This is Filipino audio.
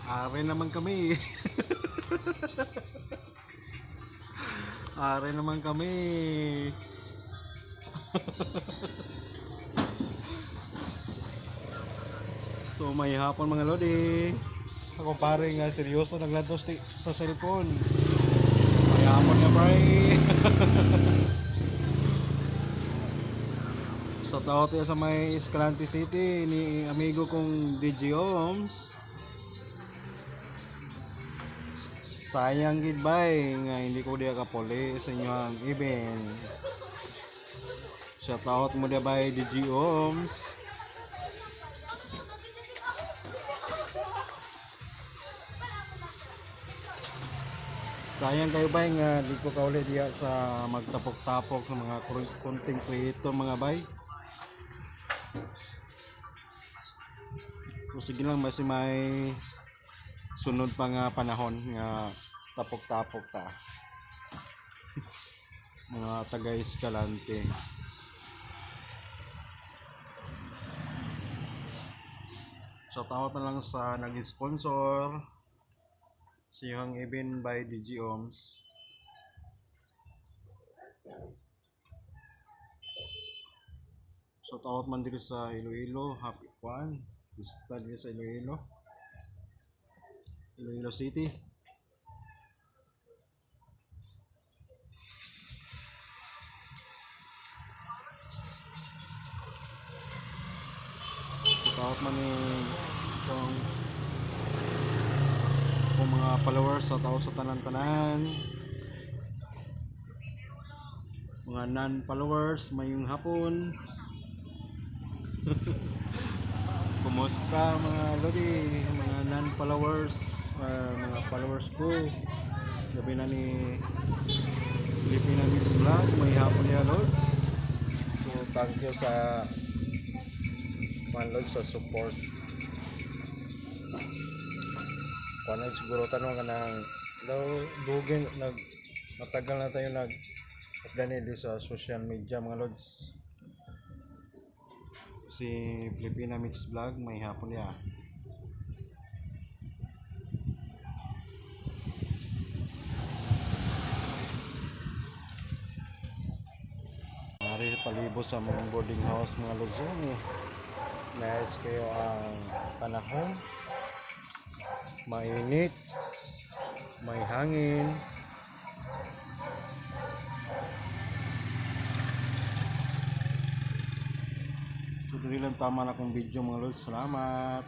Are naman kami. Are naman kami. So may hapon mga lodi. Ako pare nga seryoso naglatos sa cellphone. May hapon nga pare. Sa tao sa may Escalante City ni amigo kong DJ Oms. Sayang goodbye nga hindi ko diya kapuli sa inyong event. Shout out mo diya by DJ Oms. Sayang kayo bay nga di ko kauli diya sa magtapok-tapok sa mga content creator mga bay. So sige lang basi may sunod pa nga panahon nga tapok-tapok ta. Mga taga Escalante. Shout out na lang sa nag-sponsor si Young Event by DJ Oms. Shout out man dito sa Iloilo, Happy Kwan. Gusto dito sa Iloilo City. Shout out man kung mga followers sa tao sa tanan-tanan, mga non-followers mayong hapon. Kumusta mga lodi, mga non-followers, mga followers ko. Gabi na ni Filipina Mix Vlog, may hapon niya lods. So thank you sa lods sa support. Kung siguro tanong ka ng dugin, matagal na tayo nag-update sa social media mga lods. Si Filipina Mix Vlog, may hapon niya. Mari palibot sa mga boarding house mga lods. Nice kayo ang panahon. Mainit, may hangin. So, dito lang tama na kong video mga lods. Salamat.